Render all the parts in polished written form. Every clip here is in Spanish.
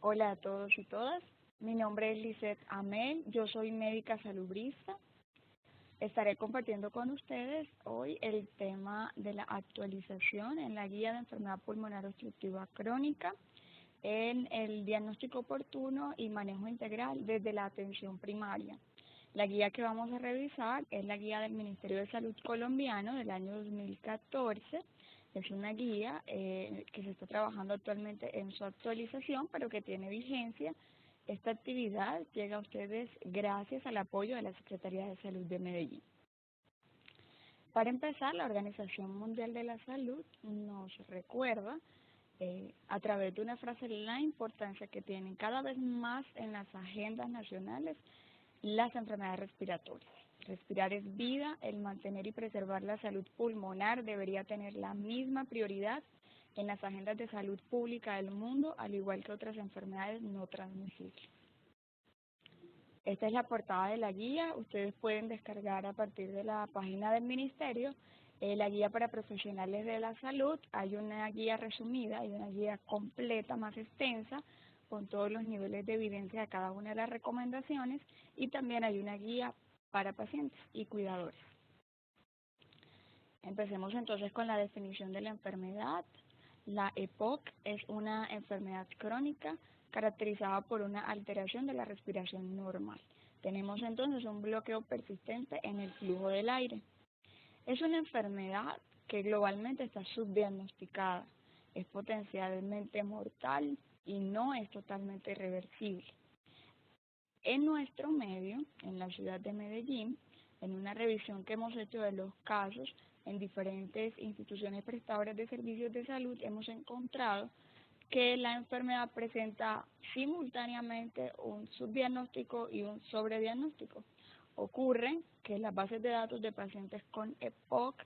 Hola a todos y todas, mi nombre es Lisette Amel, yo soy médica salubrista. Estaré compartiendo con ustedes hoy el tema de la actualización en la guía de enfermedad pulmonar obstructiva crónica en el diagnóstico oportuno y manejo integral desde la atención primaria. La guía que vamos a revisar es la guía del Ministerio de Salud colombiano del año 2014. Es una guía que se está trabajando actualmente en su actualización, pero que tiene vigencia. Esta actividad llega a ustedes gracias al apoyo de la Secretaría de Salud de Medellín. Para empezar, la Organización Mundial de la Salud nos recuerda a través de una frase la importancia que tienen cada vez más en las agendas nacionales las enfermedades respiratorias. Respirar es vida, el mantener y preservar la salud pulmonar debería tener la misma prioridad en las agendas de salud pública del mundo, al igual que otras enfermedades no transmisibles. Esta es la portada de la guía. Ustedes pueden descargar a partir de la página del Ministerio la guía para profesionales de la salud. Hay una guía resumida, hay una guía completa más extensa con todos los niveles de evidencia de cada una de las recomendaciones y también hay una guía para pacientes y cuidadores. Empecemos entonces con la definición de la enfermedad. La EPOC es una enfermedad crónica caracterizada por una alteración de la respiración normal. Tenemos entonces un bloqueo persistente en el flujo del aire. Es una enfermedad que globalmente está subdiagnosticada, es potencialmente mortal y no es totalmente irreversible. En nuestro medio, en la ciudad de Medellín, en una revisión que hemos hecho de los casos en diferentes instituciones prestadoras de servicios de salud, hemos encontrado que la enfermedad presenta simultáneamente un subdiagnóstico y un sobrediagnóstico. Ocurre que las bases de datos de pacientes con EPOC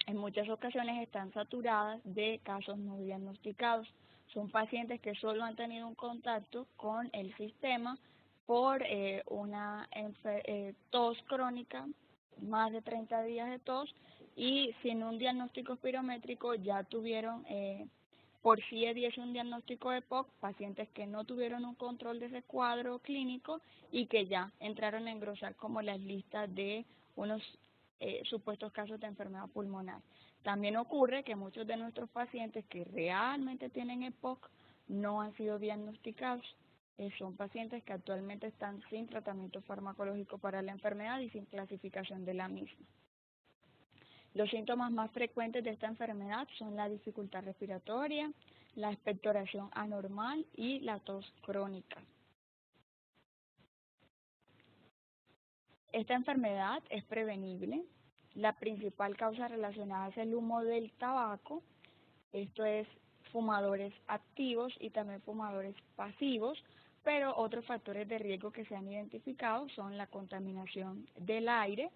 en muchas ocasiones están saturadas de casos no diagnosticados. Son pacientes que solo han tenido un contacto con el sistema por una tos crónica, más de 30 días de tos, y sin un diagnóstico espirométrico ya tuvieron, por CIE-10 un diagnóstico de EPOC, pacientes que no tuvieron un control de ese cuadro clínico y que ya entraron a engrosar como las listas de unos supuestos casos de enfermedad pulmonar. También ocurre que muchos de nuestros pacientes que realmente tienen EPOC no han sido diagnosticados. Son pacientes que actualmente están sin tratamiento farmacológico para la enfermedad y sin clasificación de la misma. Los síntomas más frecuentes de esta enfermedad son la dificultad respiratoria, la expectoración anormal y la tos crónica. Esta enfermedad es prevenible. La principal causa relacionada es el humo del tabaco, esto es fumadores activos y también fumadores pasivos, pero otros factores de riesgo que se han identificado son la contaminación del aire,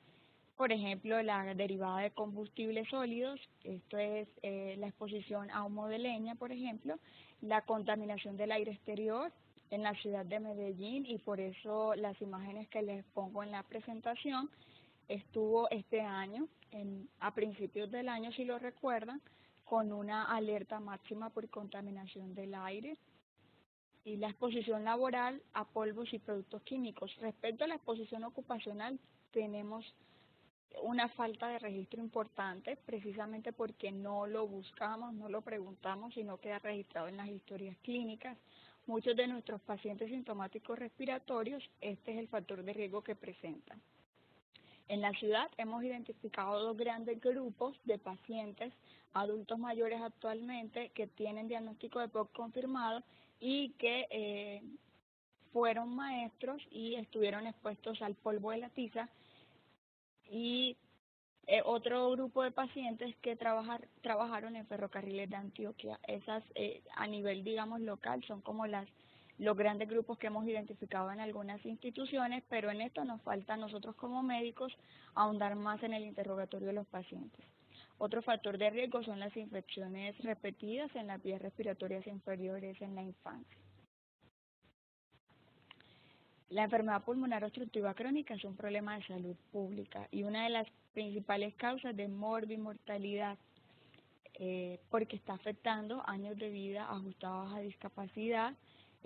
por ejemplo, la derivada de combustibles sólidos, esto es la exposición a humo de leña, por ejemplo, la contaminación del aire exterior en la ciudad de Medellín, y por eso las imágenes que les pongo en la presentación estuvo este año, a principios del año, si lo recuerdan, con una alerta máxima por contaminación del aire, y la exposición laboral a polvos y productos químicos. Respecto a la exposición ocupacional, tenemos una falta de registro importante, precisamente porque no lo buscamos, no lo preguntamos, sino queda registrado en las historias clínicas. Muchos de nuestros pacientes sintomáticos respiratorios, este es el factor de riesgo que presentan. En la ciudad hemos identificado dos grandes grupos de pacientes adultos mayores actualmente que tienen diagnóstico de EPOC confirmado y que fueron maestros y estuvieron expuestos al polvo de la tiza, y otro grupo de pacientes que trabajaron en ferrocarriles de Antioquia. Esas a nivel, digamos, local son como los grandes grupos que hemos identificado en algunas instituciones, pero en esto nos falta a nosotros como médicos ahondar más en el interrogatorio de los pacientes. Otro factor de riesgo son las infecciones repetidas en las vías respiratorias inferiores en la infancia. La enfermedad pulmonar obstructiva crónica es un problema de salud pública y una de las principales causas de morbimortalidad, porque está afectando años de vida ajustados a discapacidad,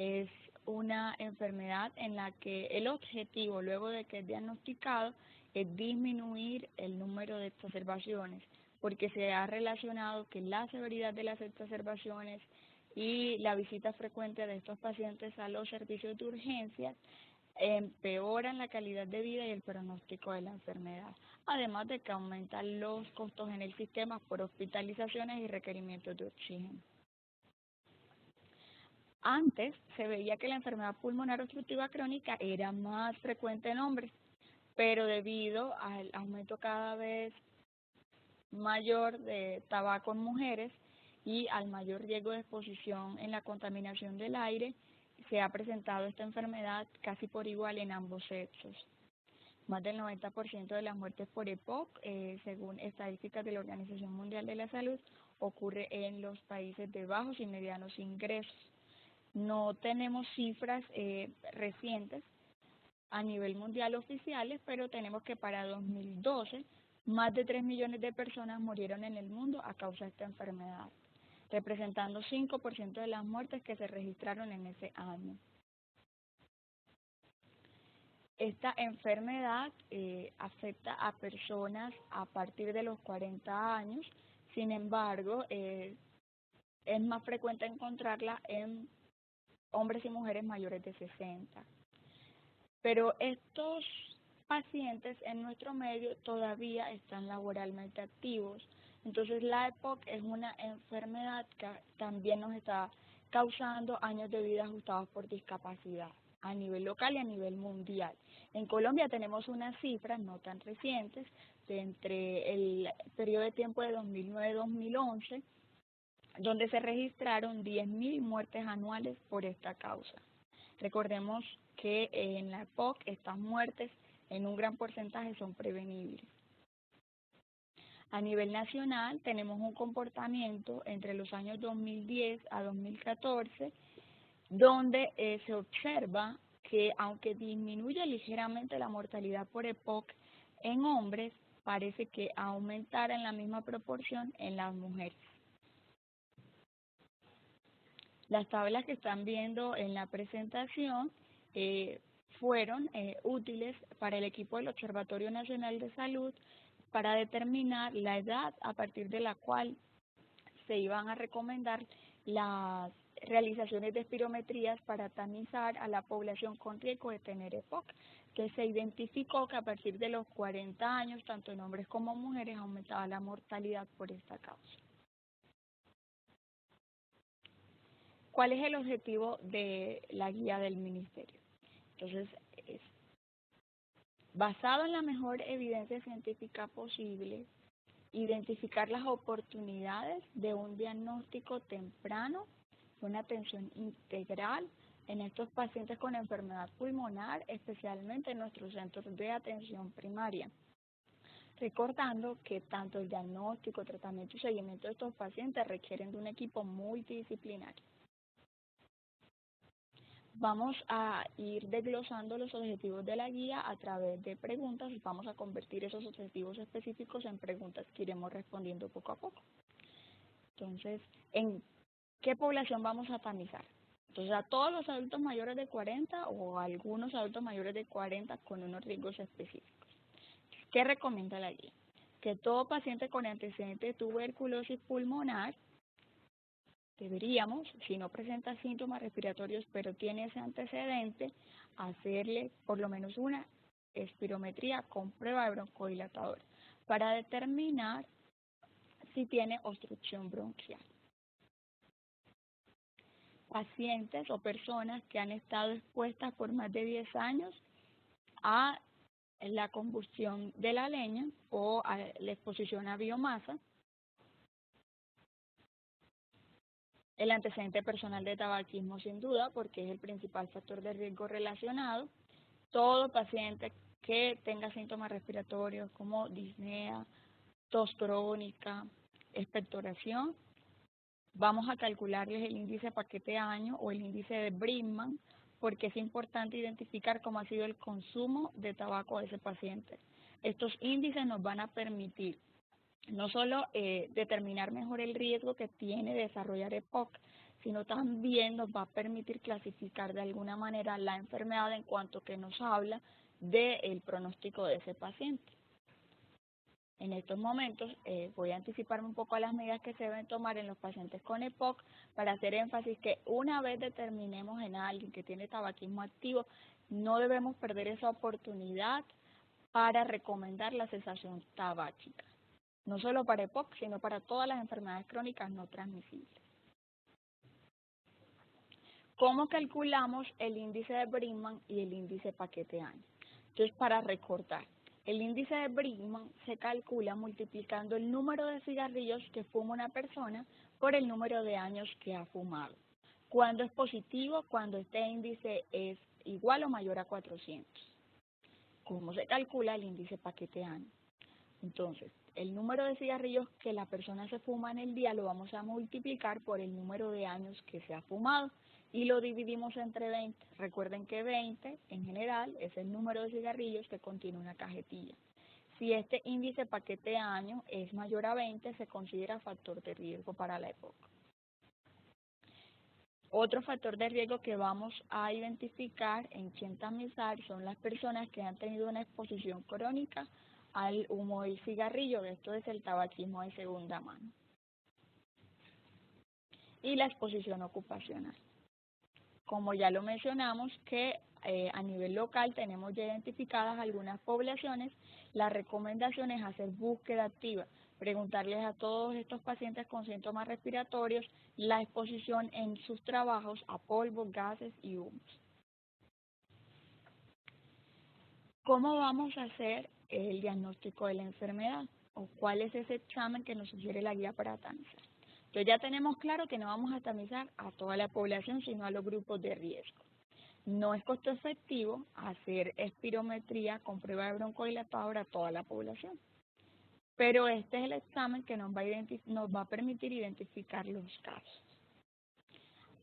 es una enfermedad en la que el objetivo, luego de que es diagnosticado, es disminuir el número de exacerbaciones, porque se ha relacionado que la severidad de las exacerbaciones y la visita frecuente de estos pacientes a los servicios de urgencias empeoran la calidad de vida y el pronóstico de la enfermedad, además de que aumentan los costos en el sistema por hospitalizaciones y requerimientos de oxígeno. Antes se veía que la enfermedad pulmonar obstructiva crónica era más frecuente en hombres, pero debido al aumento cada vez mayor de tabaco en mujeres y al mayor riesgo de exposición en la contaminación del aire, se ha presentado esta enfermedad casi por igual en ambos sexos. Más del 90% de las muertes por EPOC, según estadísticas de la Organización Mundial de la Salud, ocurre en los países de bajos y medianos ingresos. No tenemos cifras recientes a nivel mundial oficiales, pero tenemos que para 2012 más de 3 millones de personas murieron en el mundo a causa de esta enfermedad, representando 5% de las muertes que se registraron en ese año. Esta enfermedad afecta a personas a partir de los 40 años, sin embargo, es más frecuente encontrarla en hombres y mujeres mayores de 60. Pero estos pacientes en nuestro medio todavía están laboralmente activos. Entonces la EPOC es una enfermedad que también nos está causando años de vida ajustados por discapacidad a nivel local y a nivel mundial. En Colombia tenemos unas cifras no tan recientes de entre el periodo de tiempo de 2009-2011, donde se registraron 10.000 muertes anuales por esta causa. Recordemos que en la EPOC estas muertes en un gran porcentaje son prevenibles. A nivel nacional tenemos un comportamiento entre los años 2010 a 2014 donde se observa que aunque disminuye ligeramente la mortalidad por EPOC en hombres, parece que aumentará en la misma proporción en las mujeres. Las tablas que están viendo en la presentación fueron útiles para el equipo del Observatorio Nacional de Salud para determinar la edad a partir de la cual se iban a recomendar las realizaciones de espirometrías para tamizar a la población con riesgo de tener EPOC, que se identificó que a partir de los 40 años, tanto en hombres como mujeres, aumentaba la mortalidad por esta causa. ¿Cuál es el objetivo de la guía del ministerio? Entonces, es basado en la mejor evidencia científica posible, identificar las oportunidades de un diagnóstico temprano, una atención integral en estos pacientes con enfermedad pulmonar, especialmente en nuestros centros de atención primaria. Recordando que tanto el diagnóstico, tratamiento y seguimiento de estos pacientes requieren de un equipo multidisciplinario. Vamos a ir desglosando los objetivos de la guía a través de preguntas y vamos a convertir esos objetivos específicos en preguntas que iremos respondiendo poco a poco. Entonces, ¿en qué población vamos a tamizar? Entonces, a todos los adultos mayores de 40 o a algunos adultos mayores de 40 con unos riesgos específicos. ¿Qué recomienda la guía? Que todo paciente con antecedente de tuberculosis pulmonar deberíamos, si no presenta síntomas respiratorios pero tiene ese antecedente, hacerle por lo menos una espirometría con prueba de broncodilatador para determinar si tiene obstrucción bronquial. Pacientes o personas que han estado expuestas por más de 10 años a la combustión de la leña o a la exposición a biomasa. El antecedente personal de tabaquismo sin duda, porque es el principal factor de riesgo relacionado. Todo paciente que tenga síntomas respiratorios como disnea, tos crónica, expectoración, vamos a calcularles el índice paquete año o el índice de Bridgman, porque es importante identificar cómo ha sido el consumo de tabaco de ese paciente. Estos índices nos van a permitir no solo determinar mejor el riesgo que tiene de desarrollar EPOC, sino también nos va a permitir clasificar de alguna manera la enfermedad en cuanto que nos habla del pronóstico de ese paciente. En estos momentos voy a anticiparme un poco a las medidas que se deben tomar en los pacientes con EPOC para hacer énfasis que una vez determinemos en alguien que tiene tabaquismo activo, no debemos perder esa oportunidad para recomendar la cesación tabáquica, no solo para EPOC, sino para todas las enfermedades crónicas no transmisibles. ¿Cómo calculamos el índice de Bridgman y el índice paquete año? Entonces, para recordar, el índice de Bridgman se calcula multiplicando el número de cigarrillos que fuma una persona por el número de años que ha fumado. ¿Cuándo es positivo? Cuando este índice es igual o mayor a 400. ¿Cómo se calcula el índice paquete año? Entonces, el número de cigarrillos que la persona se fuma en el día lo vamos a multiplicar por el número de años que se ha fumado y lo dividimos entre 20. Recuerden que 20 en general es el número de cigarrillos que contiene una cajetilla. Si este índice paquete año es mayor a 20, se considera factor de riesgo para la época. Otro factor de riesgo que vamos a identificar en Chentamizar son las personas que han tenido una exposición crónica al humo del cigarrillo, esto es el tabaquismo de segunda mano. Y la exposición ocupacional. Como ya lo mencionamos, que a nivel local tenemos ya identificadas algunas poblaciones, la recomendación es hacer búsqueda activa, preguntarles a todos estos pacientes con síntomas respiratorios la exposición en sus trabajos a polvo, gases y humos. ¿Cómo vamos a hacer el diagnóstico de la enfermedad? ¿O cuál es ese examen que nos sugiere la guía para tamizar? Entonces ya tenemos claro que no vamos a tamizar a toda la población, sino a los grupos de riesgo. No es costo efectivo hacer espirometría con prueba de broncodilatador a toda la población, pero este es el examen que nos va a permitir identificar los casos.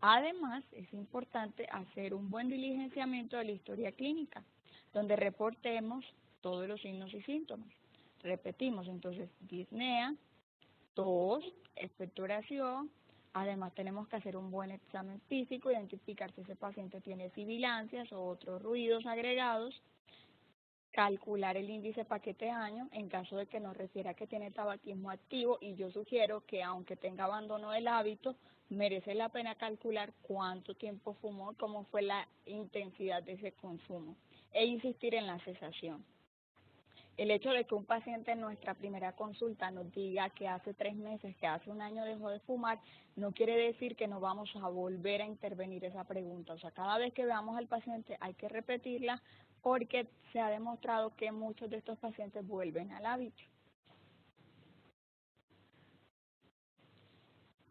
Además, es importante hacer un buen diligenciamiento de la historia clínica, donde reportemos todos los signos y síntomas. Repetimos, entonces, disnea, tos, expectoración. Además, tenemos que hacer un buen examen físico, identificar si ese paciente tiene sibilancias o otros ruidos agregados, calcular el índice paquete año en caso de que nos refiera que tiene tabaquismo activo, y yo sugiero que aunque tenga abandono del hábito, merece la pena calcular cuánto tiempo fumó, cómo fue la intensidad de ese consumo e insistir en la cesación. El hecho de que un paciente en nuestra primera consulta nos diga que hace 3 meses, que hace un año dejó de fumar, no quiere decir que no vamos a volver a intervenir esa pregunta. O sea, cada vez que veamos al paciente hay que repetirla porque se ha demostrado que muchos de estos pacientes vuelven al hábito.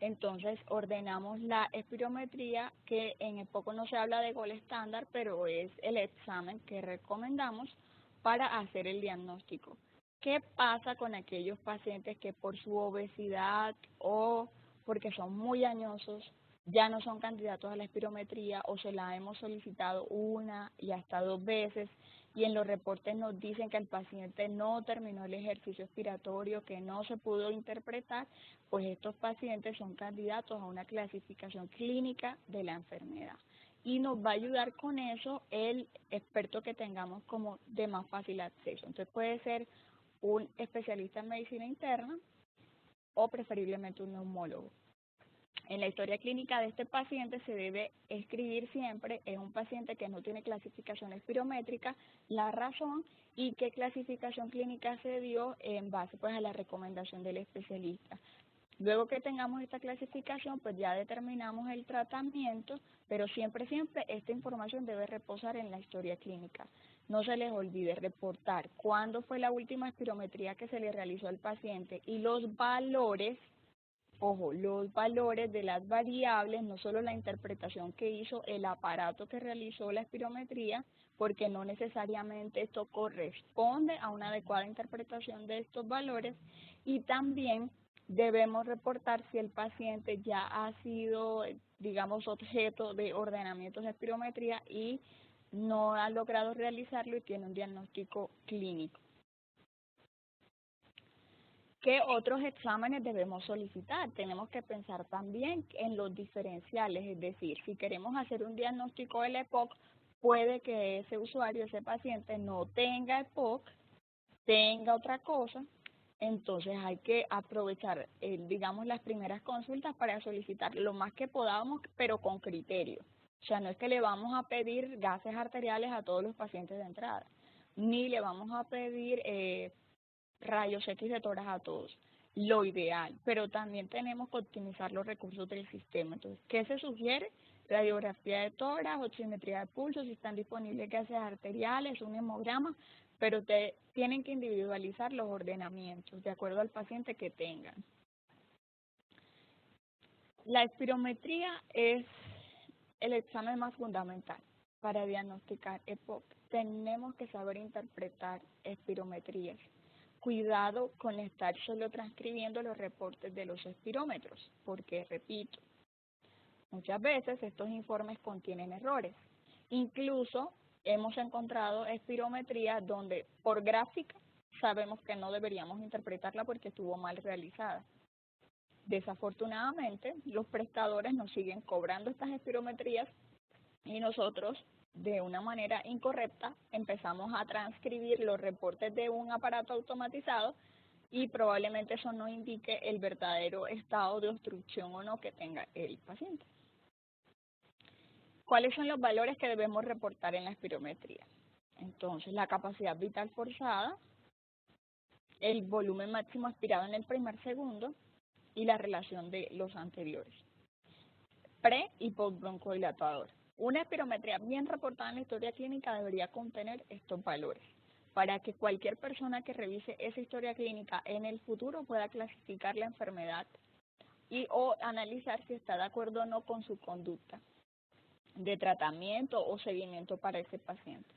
Entonces ordenamos la espirometría, que en EPOC no se habla de gol estándar, pero es el examen que recomendamos para hacer el diagnóstico. ¿Qué pasa con aquellos pacientes que por su obesidad o porque son muy añosos ya no son candidatos a la espirometría, o se la hemos solicitado 1 y hasta 2 veces y en los reportes nos dicen que el paciente no terminó el ejercicio expiratorio, que no se pudo interpretar? Pues estos pacientes son candidatos a una clasificación clínica de la enfermedad. Y nos va a ayudar con eso el experto que tengamos como de más fácil acceso. Entonces puede ser un especialista en medicina interna o preferiblemente un neumólogo. En la historia clínica de este paciente se debe escribir siempre, es un paciente que no tiene clasificación espirométrica, la razón y qué clasificación clínica se dio en base pues a la recomendación del especialista. Luego que tengamos esta clasificación, pues ya determinamos el tratamiento, pero siempre esta información debe reposar en la historia clínica. No se les olvide reportar cuándo fue la última espirometría que se le realizó al paciente y los valores. Ojo, los valores de las variables, no solo la interpretación que hizo el aparato que realizó la espirometría, porque no necesariamente esto corresponde a una adecuada interpretación de estos valores, y también debemos reportar si el paciente ya ha sido, digamos, objeto de ordenamientos de espirometría y no ha logrado realizarlo y tiene un diagnóstico clínico. ¿Qué otros exámenes debemos solicitar? Tenemos que pensar también en los diferenciales, es decir, si queremos hacer un diagnóstico del EPOC, puede que ese usuario, ese paciente no tenga EPOC, tenga otra cosa, entonces hay que aprovechar, digamos, las primeras consultas para solicitar lo más que podamos, pero con criterio. O sea, no es que le vamos a pedir gases arteriales a todos los pacientes de entrada, ni le vamos a pedir rayos X de tórax a todos, lo ideal, pero también tenemos que optimizar los recursos del sistema. Entonces, ¿qué se sugiere? Radiografía de tórax, oximetría de pulso, si están disponibles gases arteriales, un hemograma, pero tienen que individualizar los ordenamientos de acuerdo al paciente que tengan. La espirometría es el examen más fundamental para diagnosticar EPOC. Tenemos que saber interpretar espirometrías. Cuidado con estar solo transcribiendo los reportes de los espirómetros, porque, repito, muchas veces estos informes contienen errores. Incluso hemos encontrado espirometrías donde por gráfica sabemos que no deberíamos interpretarla porque estuvo mal realizada. Desafortunadamente, los prestadores nos siguen cobrando estas espirometrías y nosotros, de una manera incorrecta, empezamos a transcribir los reportes de un aparato automatizado y probablemente eso no indique el verdadero estado de obstrucción o no que tenga el paciente. ¿Cuáles son los valores que debemos reportar en la espirometría? Entonces, la capacidad vital forzada, el volumen máximo aspirado en el primer segundo y la relación de los anteriores. Pre y post broncodilatador. Una espirometría bien reportada en la historia clínica debería contener estos valores para que cualquier persona que revise esa historia clínica en el futuro pueda clasificar la enfermedad y o analizar si está de acuerdo o no con su conducta de tratamiento o seguimiento para ese paciente.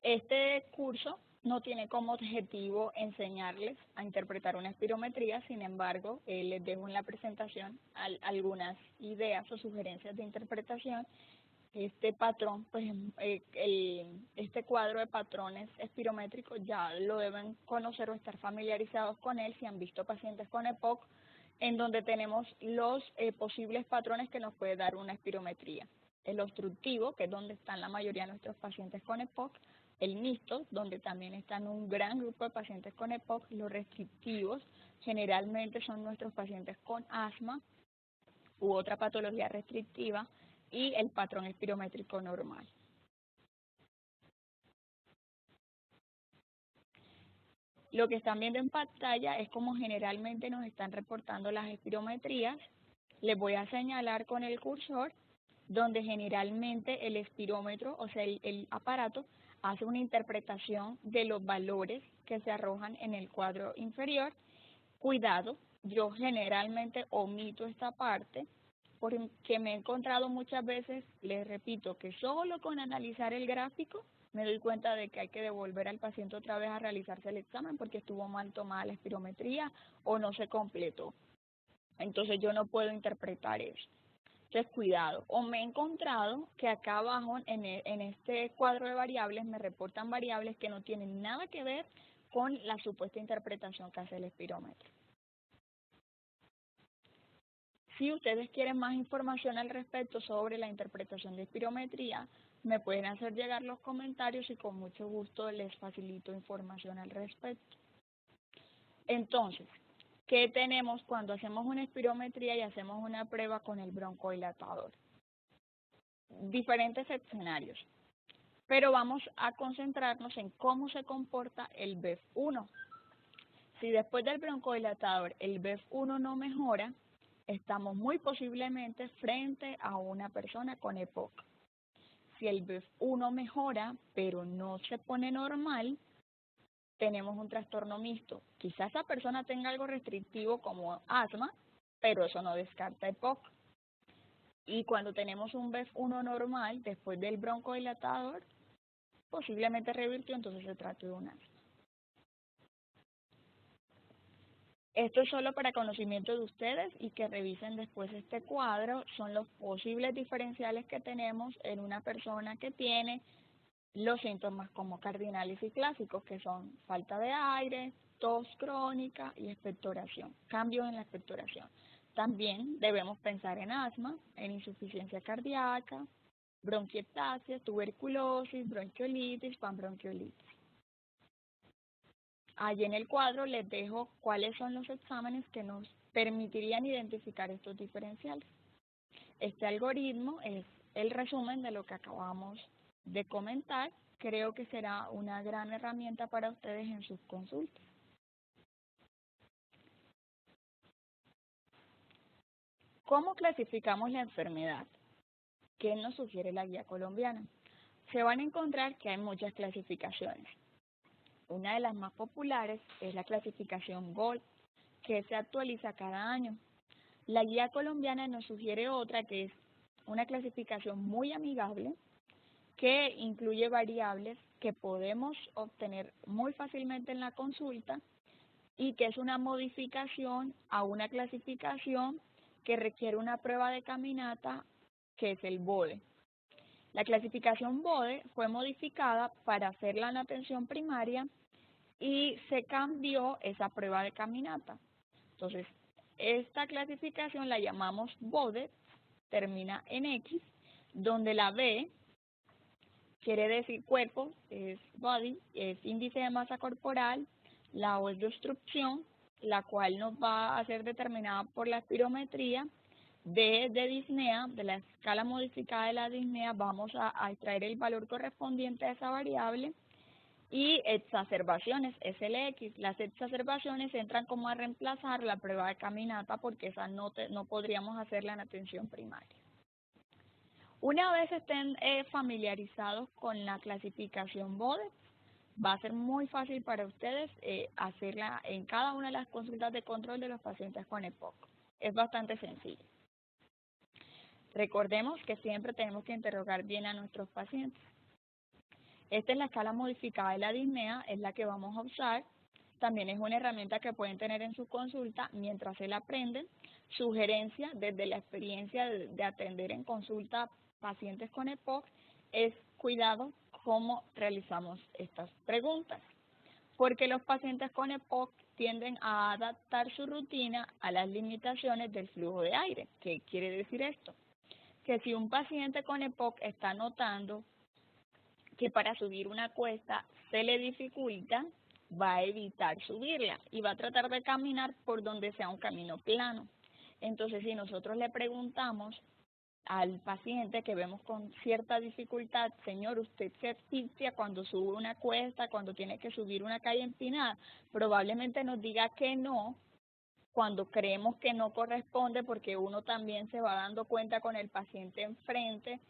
Este curso no tiene como objetivo enseñarles a interpretar una espirometría, sin embargo, les dejo en la presentación algunas ideas o sugerencias de interpretación. Este patrón, pues, este cuadro de patrones espirométricos ya lo deben conocer o estar familiarizados con él si han visto pacientes con EPOC, en donde tenemos los posibles patrones que nos puede dar una espirometría. El obstructivo, que es donde están la mayoría de nuestros pacientes con EPOC, el mixto, donde también están un gran grupo de pacientes con EPOC, los restrictivos, generalmente son nuestros pacientes con asma u otra patología restrictiva, y el patrón espirométrico normal. Lo que están viendo en pantalla es como generalmente nos están reportando las espirometrías. Les voy a señalar con el cursor donde generalmente el espirómetro, o sea, el aparato, hace una interpretación de los valores que se arrojan en el cuadro inferior. Cuidado, yo generalmente omito esta parte porque me he encontrado muchas veces, les repito, que solo con analizar el gráfico me doy cuenta de que hay que devolver al paciente otra vez a realizarse el examen porque estuvo mal tomada la espirometría o no se completó. Entonces yo no puedo interpretar eso. Entonces, cuidado. O me he encontrado que acá abajo, en este cuadro de variables, me reportan variables que no tienen nada que ver con la supuesta interpretación que hace el espirómetro. Si ustedes quieren más información al respecto sobre la interpretación de espirometría, me pueden hacer llegar los comentarios y con mucho gusto les facilito información al respecto. Entonces, ¿qué tenemos cuando hacemos una espirometría y hacemos una prueba con el broncodilatador? Diferentes escenarios, pero vamos a concentrarnos en cómo se comporta el BEF1. Si después del broncodilatador el BEF1 no mejora, estamos muy posiblemente frente a una persona con EPOC. Si el BEF1 mejora, pero no se pone normal, tenemos un trastorno mixto. Quizás esa persona tenga algo restrictivo como asma, pero eso no descarta EPOC. Y cuando tenemos un BEF1 normal, después del broncodilatador, posiblemente revirtió, entonces se trata de un asma. Esto es solo para conocimiento de ustedes y que revisen después este cuadro. Son los posibles diferenciales que tenemos en una persona que tiene los síntomas como cardinales y clásicos, que son falta de aire, tos crónica y expectoración, cambio en la expectoración. También debemos pensar en asma, en insuficiencia cardíaca, bronquiectasia, tuberculosis, bronquiolitis, panbronquiolitis. Allí en el cuadro les dejo cuáles son los exámenes que nos permitirían identificar estos diferenciales. Este algoritmo es el resumen de lo que acabamos de comentar. Creo que será una gran herramienta para ustedes en sus consultas. ¿Cómo clasificamos la enfermedad? ¿Qué nos sugiere la guía colombiana? Se van a encontrar que hay muchas clasificaciones. Una de las más populares es la clasificación GOLD, que se actualiza cada año. La guía colombiana nos sugiere otra que es una clasificación muy amigable, que incluye variables que podemos obtener muy fácilmente en la consulta y que es una modificación a una clasificación que requiere una prueba de caminata, que es el BODE. La clasificación BODE fue modificada para hacerla en atención primaria y se cambió esa prueba de caminata. Entonces, esta clasificación la llamamos BODE, termina en X, donde la B quiere decir cuerpo, es body, es índice de masa corporal, la O es de obstrucción, la cual nos va a ser determinada por la espirometría. D de disnea, de la escala modificada de la disnea, vamos a extraer el valor correspondiente a esa variable. Y exacerbaciones, SLX. Las exacerbaciones entran como a reemplazar la prueba de caminata porque esa no podríamos hacerla en atención primaria. Una vez estén familiarizados con la clasificación BODE, va a ser muy fácil para ustedes hacerla en cada una de las consultas de control de los pacientes con EPOC. Es bastante sencillo. Recordemos que siempre tenemos que interrogar bien a nuestros pacientes. Esta es la escala modificada de la disnea, es la que vamos a usar. También es una herramienta que pueden tener en su consulta mientras se la aprenden. Sugerencia desde la experiencia de atender en consulta pacientes con EPOC es cuidado cómo realizamos estas preguntas, porque los pacientes con EPOC tienden a adaptar su rutina a las limitaciones del flujo de aire. ¿Qué quiere decir esto? Que si un paciente con EPOC está notando que para subir una cuesta se le dificulta, va a evitar subirla y va a tratar de caminar por donde sea un camino plano. Entonces, si nosotros le preguntamos al paciente que vemos con cierta dificultad, señor, usted se asfixia cuando sube una cuesta, cuando tiene que subir una calle empinada, probablemente nos diga que no, cuando creemos que no corresponde, porque uno también se va dando cuenta con el paciente enfrente,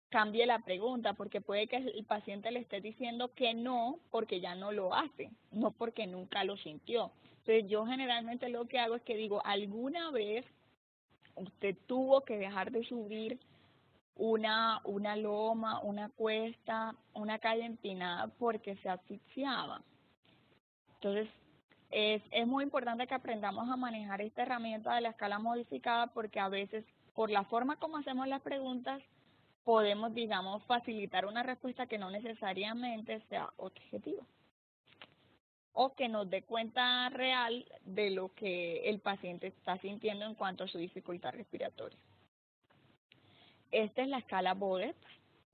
cambie la pregunta, porque puede que el paciente le esté diciendo que no porque ya no lo hace, no porque nunca lo sintió. Entonces yo generalmente lo que hago es que digo, ¿alguna vez usted tuvo que dejar de subir una loma, una cuesta, una calle empinada porque se asfixiaba? Entonces es muy importante que aprendamos a manejar esta herramienta de la escala modificada, porque a veces por la forma como hacemos las preguntas podemos, digamos, facilitar una respuesta que no necesariamente sea objetiva o que nos dé cuenta real de lo que el paciente está sintiendo en cuanto a su dificultad respiratoria. Esta es la escala BODE,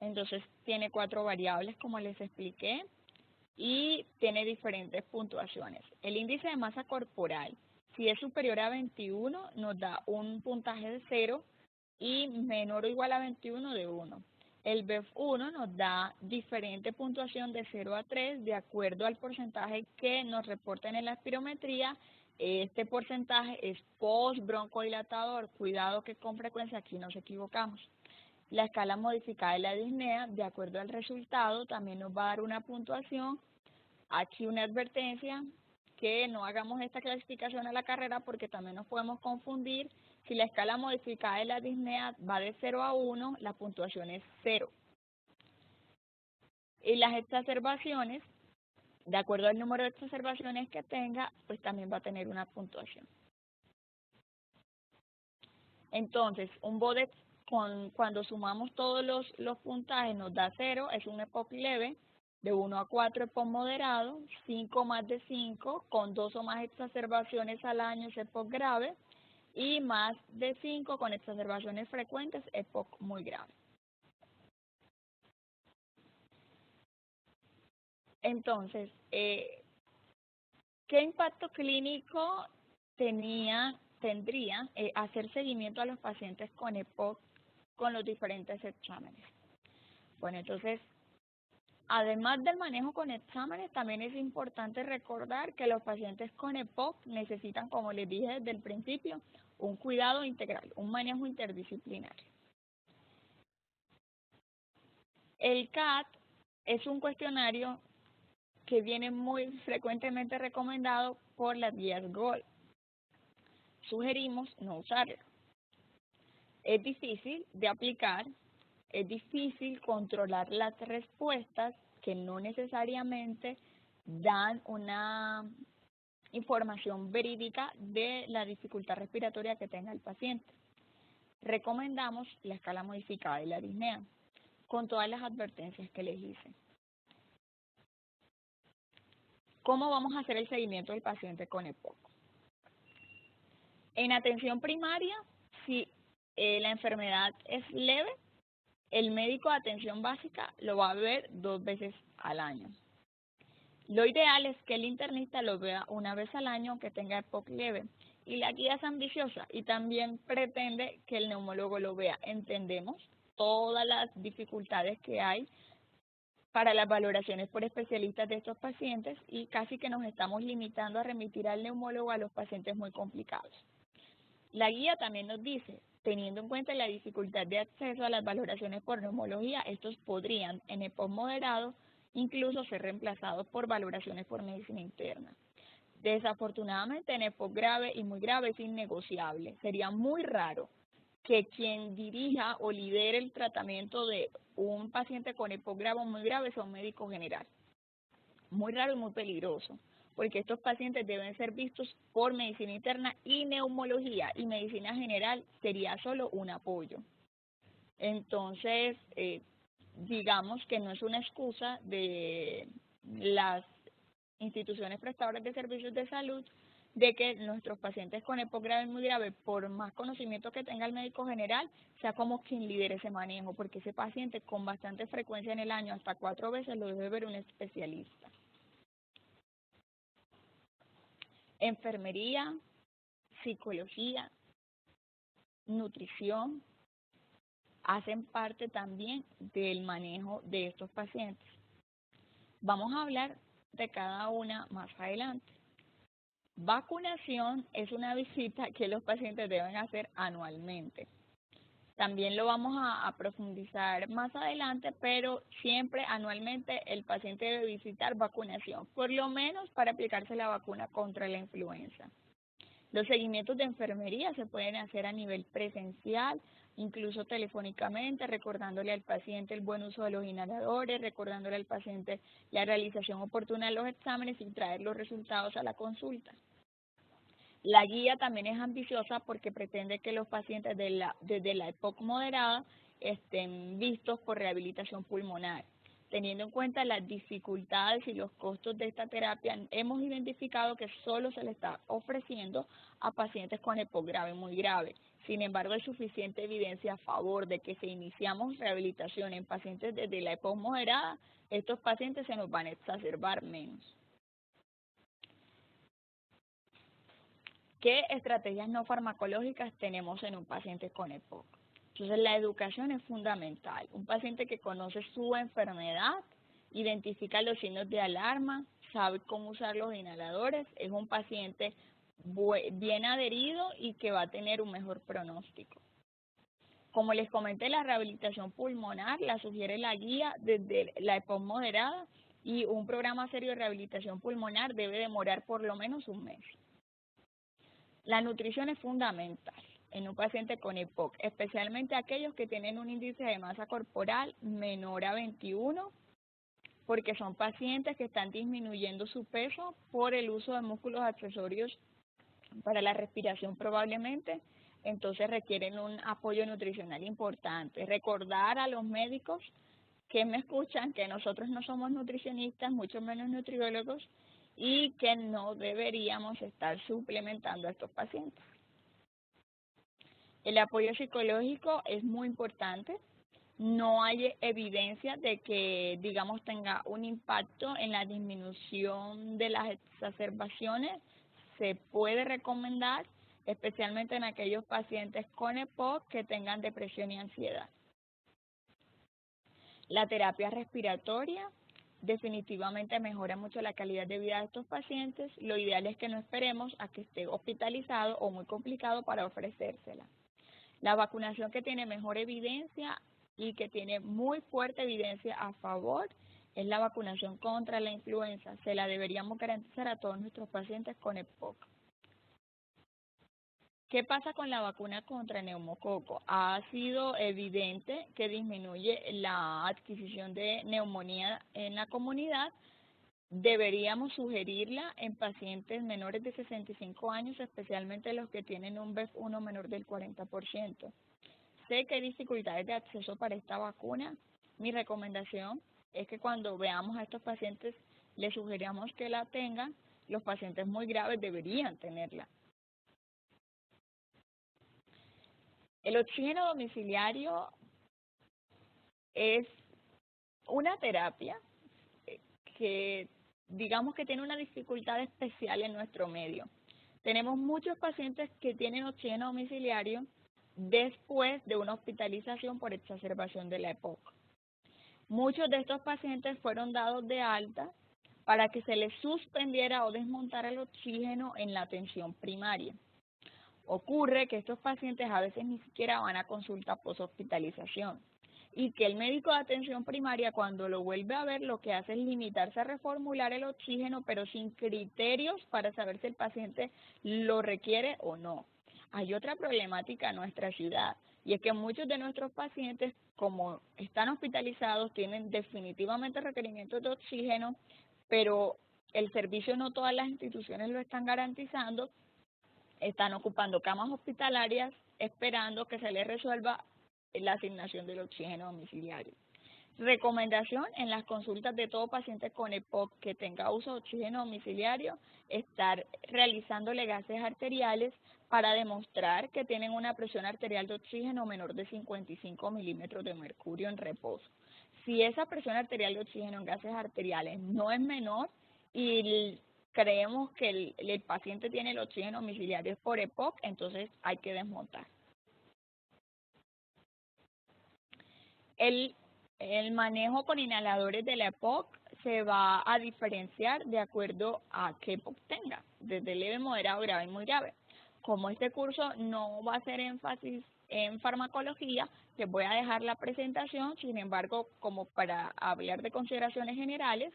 entonces tiene 4 variables como les expliqué y tiene diferentes puntuaciones. El índice de masa corporal, si es superior a 21, nos da un puntaje de 0 y menor o igual a 21 de 1. El BEF1 nos da diferente puntuación de 0 a 3 de acuerdo al porcentaje que nos reporten en la espirometría. Este porcentaje es post-broncodilatador. Cuidado que con frecuencia aquí nos equivocamos. La escala modificada de la disnea, de acuerdo al resultado, también nos va a dar una puntuación. Aquí una advertencia, que no hagamos esta clasificación a la carrera porque también nos podemos confundir. Si la escala modificada de la disnea va de 0 a 1, la puntuación es 0. Y las exacerbaciones, de acuerdo al número de exacerbaciones que tenga, pues también va a tener una puntuación. Entonces, un BODE cuando sumamos todos los puntajes nos da 0, es un EPOC leve, de 1 a 4 EPOC moderado, 5 más de 5, con 2 o más exacerbaciones al año es EPOC grave, y más de 5 con exacerbaciones frecuentes, EPOC muy grave. Entonces, ¿qué impacto clínico tendría hacer seguimiento a los pacientes con EPOC con los diferentes exámenes? Bueno, entonces, además del manejo con exámenes, también es importante recordar que los pacientes con EPOC necesitan, como les dije desde el principio, un cuidado integral, un manejo interdisciplinario. El CAT es un cuestionario que viene muy frecuentemente recomendado por las guías GOLD. Sugerimos no usarlo. Es difícil de aplicar, es difícil controlar las respuestas que no necesariamente dan una información verídica de la dificultad respiratoria que tenga el paciente. Recomendamos la escala modificada de la disnea, con todas las advertencias que les hice. ¿Cómo vamos a hacer el seguimiento del paciente con EPOC? En atención primaria, si la enfermedad es leve, el médico de atención básica lo va a ver 2 veces al año. Lo ideal es que el internista lo vea 1 vez al año, aunque tenga EPOC leve. Y la guía es ambiciosa y también pretende que el neumólogo lo vea. Entendemos todas las dificultades que hay para las valoraciones por especialistas de estos pacientes y casi que nos estamos limitando a remitir al neumólogo a los pacientes muy complicados. La guía también nos dice, teniendo en cuenta la dificultad de acceso a las valoraciones por neumología, estos podrían, en EPOC moderado, incluso ser reemplazados por valoraciones por medicina interna. Desafortunadamente, en EPOC grave y muy grave es innegociable. Sería muy raro que quien dirija o lidere el tratamiento de un paciente con EPOC grave o muy grave sea un médico general. Muy raro y muy peligroso, porque estos pacientes deben ser vistos por medicina interna y neumología, y medicina general sería solo un apoyo. Entonces, digamos que no es una excusa de las instituciones prestadoras de servicios de salud de que nuestros pacientes con EPOC grave y muy grave, por más conocimiento que tenga el médico general, sea como quien lidere ese manejo, porque ese paciente con bastante frecuencia en el año, hasta 4 veces, lo debe ver un especialista. Enfermería, psicología, nutrición, hacen parte también del manejo de estos pacientes. Vamos a hablar de cada una más adelante. Vacunación es una visita que los pacientes deben hacer anualmente. También lo vamos a profundizar más adelante, pero siempre anualmente el paciente debe visitar vacunación, por lo menos para aplicarse la vacuna contra la influenza. Los seguimientos de enfermería se pueden hacer a nivel presencial, incluso telefónicamente, recordándole al paciente el buen uso de los inhaladores, recordándole al paciente la realización oportuna de los exámenes y traer los resultados a la consulta. La guía también es ambiciosa porque pretende que los pacientes desde la EPOC moderada estén vistos por rehabilitación pulmonar. Teniendo en cuenta las dificultades y los costos de esta terapia, hemos identificado que solo se le está ofreciendo a pacientes con EPOC grave, muy grave. Sin embargo, hay suficiente evidencia a favor de que si iniciamos rehabilitación en pacientes desde la EPOC moderada, estos pacientes se nos van a exacerbar menos. ¿Qué estrategias no farmacológicas tenemos en un paciente con EPOC? Entonces, la educación es fundamental. Un paciente que conoce su enfermedad, identifica los signos de alarma, sabe cómo usar los inhaladores, es un paciente bien adherido y que va a tener un mejor pronóstico. Como les comenté, la rehabilitación pulmonar la sugiere la guía desde la EPOC moderada y un programa serio de rehabilitación pulmonar debe demorar por lo menos 1 mes. La nutrición es fundamental en un paciente con EPOC, especialmente aquellos que tienen un índice de masa corporal menor a 21, porque son pacientes que están disminuyendo su peso por el uso de músculos accesorios para la respiración probablemente, entonces requieren un apoyo nutricional importante. Recordar a los médicos que me escuchan que nosotros no somos nutricionistas, mucho menos nutriólogos, y que no deberíamos estar suplementando a estos pacientes. El apoyo psicológico es muy importante. No hay evidencia de que, digamos, tenga un impacto en la disminución de las exacerbaciones. Se puede recomendar, especialmente en aquellos pacientes con EPOC que tengan depresión y ansiedad. La terapia respiratoria definitivamente mejora mucho la calidad de vida de estos pacientes. Lo ideal es que no esperemos a que esté hospitalizado o muy complicado para ofrecérsela. La vacunación que tiene mejor evidencia y que tiene muy fuerte evidencia a favor es la vacunación contra la influenza. Se la deberíamos garantizar a todos nuestros pacientes con EPOC. ¿Qué pasa con la vacuna contra neumococo? Ha sido evidente que disminuye la adquisición de neumonía en la comunidad. Deberíamos sugerirla en pacientes menores de 65 años, especialmente los que tienen un BEF1 menor del 40%. Sé que hay dificultades de acceso para esta vacuna. Mi recomendación es que cuando veamos a estos pacientes les sugerimos que la tengan. Los pacientes muy graves deberían tenerla. El oxígeno domiciliario es una terapia que digamos que tiene una dificultad especial en nuestro medio. Tenemos muchos pacientes que tienen oxígeno domiciliario después de una hospitalización por exacerbación de la EPOC. Muchos de estos pacientes fueron dados de alta para que se les suspendiera o desmontara el oxígeno en la atención primaria. Ocurre que estos pacientes a veces ni siquiera van a consulta post-hospitalización y que el médico de atención primaria cuando lo vuelve a ver lo que hace es limitarse a reformular el oxígeno pero sin criterios para saber si el paciente lo requiere o no. Hay otra problemática en nuestra ciudad y es que muchos de nuestros pacientes, como están hospitalizados, tienen definitivamente requerimientos de oxígeno, pero el servicio no todas las instituciones lo están garantizando. Están ocupando camas hospitalarias esperando que se les resuelva la asignación del oxígeno domiciliario. Recomendación en las consultas de todo paciente con EPOC que tenga uso de oxígeno domiciliario, estar realizándole gases arteriales para demostrar que tienen una presión arterial de oxígeno menor de 55 milímetros de mercurio en reposo. Si esa presión arterial de oxígeno en gases arteriales no es menor y creemos que el paciente tiene el oxígeno domiciliario por EPOC, entonces hay que desmontar. El manejo con inhaladores de la EPOC se va a diferenciar de acuerdo a qué EPOC tenga, desde leve, moderado, grave y muy grave. Como este curso no va a hacer énfasis en farmacología, les voy a dejar la presentación, sin embargo, como para hablar de consideraciones generales,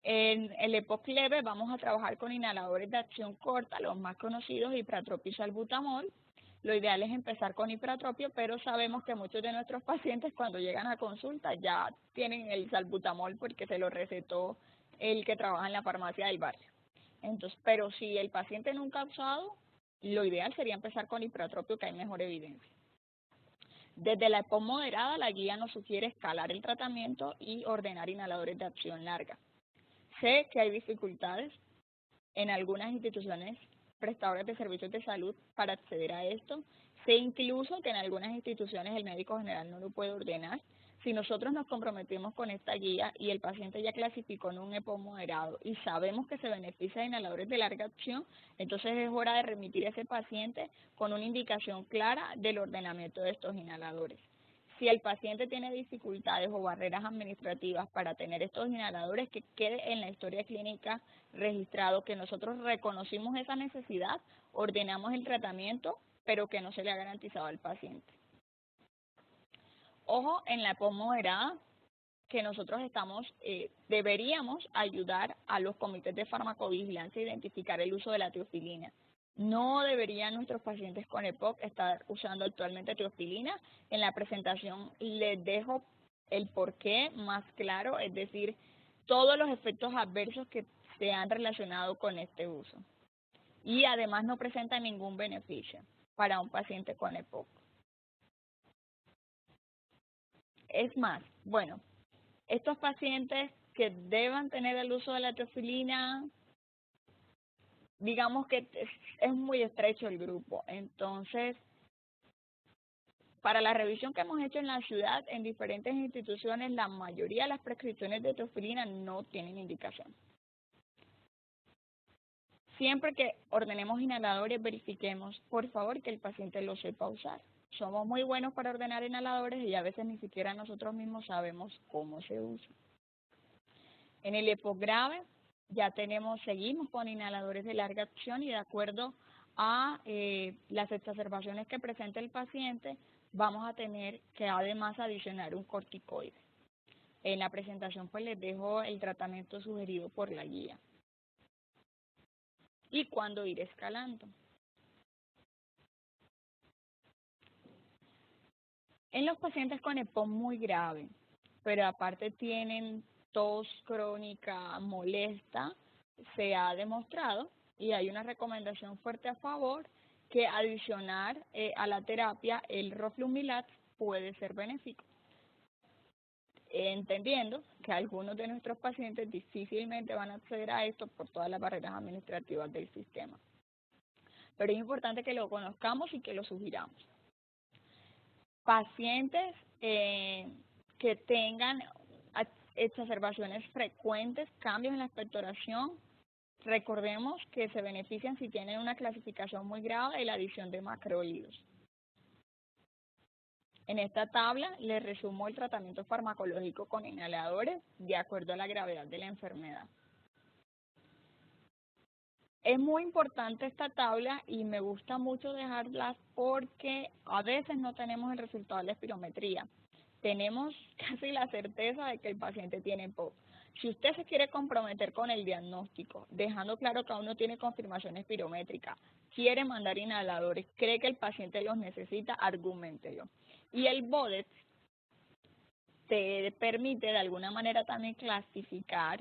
en el EPOC leve vamos a trabajar con inhaladores de acción corta, los más conocidos, ipratropio y salbutamol. Lo ideal es empezar con ipratropio, pero sabemos que muchos de nuestros pacientes cuando llegan a consulta ya tienen el salbutamol porque se lo recetó el que trabaja en la farmacia del barrio. Entonces, pero si el paciente nunca ha usado, lo ideal sería empezar con ipratropio, que hay mejor evidencia. Desde la EPOC moderada, la guía nos sugiere escalar el tratamiento y ordenar inhaladores de acción larga. Sé que hay dificultades en algunas instituciones prestadoras de servicios de salud para acceder a esto. Sé incluso que en algunas instituciones el médico general no lo puede ordenar. Si nosotros nos comprometimos con esta guía y el paciente ya clasificó en un EPOC moderado y sabemos que se beneficia de inhaladores de larga acción, entonces es hora de remitir a ese paciente con una indicación clara del ordenamiento de estos inhaladores. Si el paciente tiene dificultades o barreras administrativas para tener estos inhaladores, que quede en la historia clínica registrado que nosotros reconocimos esa necesidad, ordenamos el tratamiento, pero que no se le ha garantizado al paciente. Ojo en la EPOC moderada, que nosotros deberíamos ayudar a los comités de farmacovigilancia a identificar el uso de la teofilina. No deberían nuestros pacientes con EPOC estar usando actualmente teofilina. En la presentación les dejo el porqué más claro, es decir, todos los efectos adversos que se han relacionado con este uso. Y además no presenta ningún beneficio. para un paciente con EPOC. Es más, bueno, estos pacientes que deban tener el uso de la teofilina, digamos que es muy estrecho el grupo. Entonces, para la revisión que hemos hecho en la ciudad, en diferentes instituciones, la mayoría de las prescripciones de teofilina no tienen indicación. Siempre que ordenemos inhaladores, verifiquemos, por favor, que el paciente lo sepa usar. Somos muy buenos para ordenar inhaladores y a veces ni siquiera nosotros mismos sabemos cómo se usa. En el EPOC grave, ya seguimos con inhaladores de larga acción y de acuerdo a las exacerbaciones que presenta el paciente, vamos a tener que además adicionar un corticoide. En la presentación pues les dejo el tratamiento sugerido por la guía. Y cuándo ir escalando. En los pacientes con EPOC muy grave, pero aparte tienen tos crónica molesta, se ha demostrado y hay una recomendación fuerte a favor que adicionar a la terapia el roflumilast puede ser benéfico. Entendiendo que algunos de nuestros pacientes difícilmente van a acceder a esto por todas las barreras administrativas del sistema. Pero es importante que lo conozcamos y que lo sugiramos. Pacientes que tengan exacerbaciones frecuentes, cambios en la expectoración, recordemos que se benefician si tienen una clasificación muy grave de la adición de macrólidos. En esta tabla les resumo el tratamiento farmacológico con inhaladores de acuerdo a la gravedad de la enfermedad. Es muy importante esta tabla y me gusta mucho dejarlas porque a veces no tenemos el resultado de la espirometría. Tenemos casi la certeza de que el paciente tiene EPOC. Si usted se quiere comprometer con el diagnóstico, dejando claro que aún no tiene confirmación espirométrica, quiere mandar inhaladores, cree que el paciente los necesita, arguméntelo. Y el BODEX te permite de alguna manera también clasificar,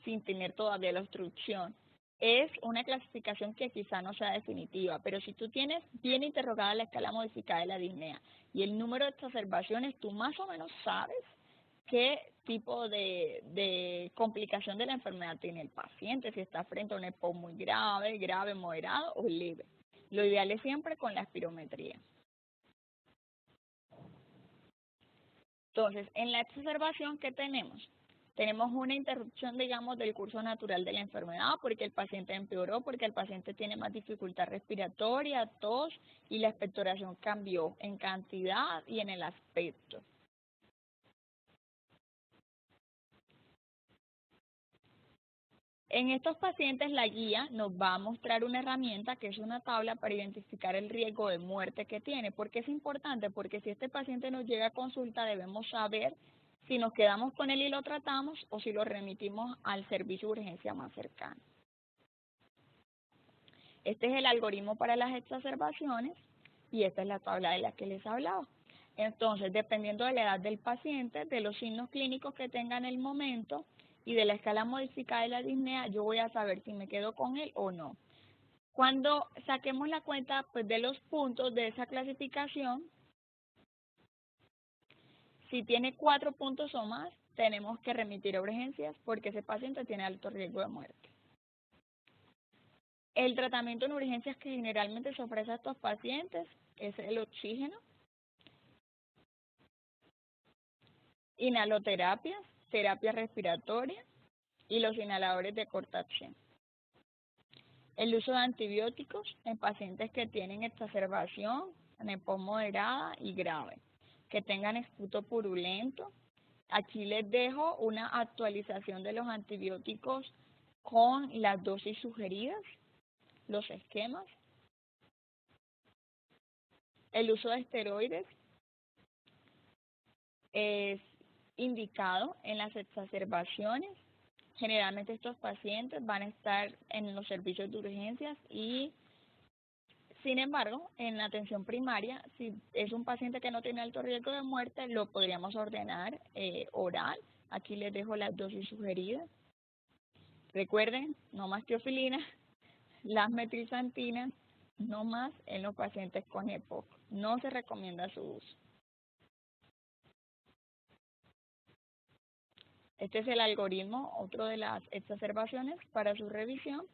sin tener todavía la obstrucción. Es una clasificación que quizá no sea definitiva, pero si tú tienes bien interrogada la escala modificada de la disnea y el número de exacerbaciones, tú más o menos sabes qué tipo de complicación de la enfermedad tiene el paciente, si está frente a un EPOC muy grave, grave, moderado o leve. Lo ideal es siempre con la espirometría. Entonces, en la exacerbación, ¿qué tenemos? Tenemos una interrupción, digamos, del curso natural de la enfermedad porque el paciente empeoró, porque el paciente tiene más dificultad respiratoria, tos y la expectoración cambió en cantidad y en el aspecto. En estos pacientes la guía nos va a mostrar una herramienta que es una tabla para identificar el riesgo de muerte que tiene. ¿Por qué es importante? Porque si este paciente nos llega a consulta debemos saber si nos quedamos con él y lo tratamos o si lo remitimos al servicio de urgencia más cercano. Este es el algoritmo para las exacerbaciones y esta es la tabla de la que les hablaba. Entonces, dependiendo de la edad del paciente, de los signos clínicos que tenga en el momento y de la escala modificada de la disnea, yo voy a saber si me quedo con él o no. Cuando saquemos la cuenta pues, de los puntos de esa clasificación, si tiene 4 puntos o más, tenemos que remitir a urgencias porque ese paciente tiene alto riesgo de muerte. El tratamiento en urgencias que generalmente se ofrece a estos pacientes es el oxígeno, inhaloterapias, terapia respiratoria y los inhaladores de corta acción. El uso de antibióticos en pacientes que tienen exacerbación, en EPOC moderada y grave, que tengan esputo purulento. Aquí les dejo una actualización de los antibióticos con las dosis sugeridas, los esquemas. El uso de esteroides es indicado en las exacerbaciones. Generalmente estos pacientes van a estar en los servicios de urgencias y, sin embargo, en la atención primaria, si es un paciente que no tiene alto riesgo de muerte, lo podríamos ordenar oral. Aquí les dejo las dosis sugeridas. Recuerden, no más teofilina, las metilxantinas no más en los pacientes con EPOC. No se recomienda su uso. Este es el algoritmo, otro de las exacerbaciones para su revisión.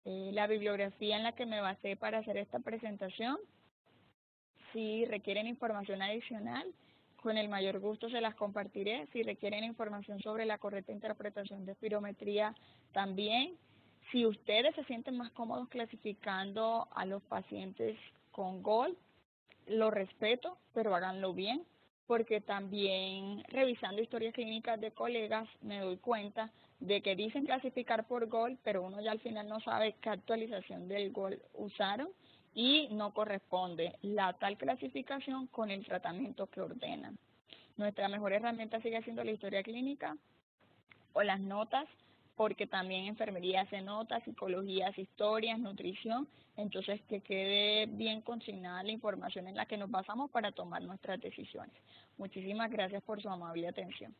La bibliografía en la que me basé para hacer esta presentación. Si requieren información adicional, con el mayor gusto se las compartiré. Si requieren información sobre la correcta interpretación de espirometría, también. Si ustedes se sienten más cómodos clasificando a los pacientes con GOL, lo respeto, pero háganlo bien, porque también revisando historias clínicas de colegas me doy cuenta de que dicen clasificar por GOL, pero uno ya al final no sabe qué actualización del GOL usaron y no corresponde la tal clasificación con el tratamiento que ordenan. Nuestra mejor herramienta sigue siendo la historia clínica o las notas, porque también enfermería hace notas, psicología hace historias, nutrición, entonces que quede bien consignada la información en la que nos basamos para tomar nuestras decisiones. Muchísimas gracias por su amable atención.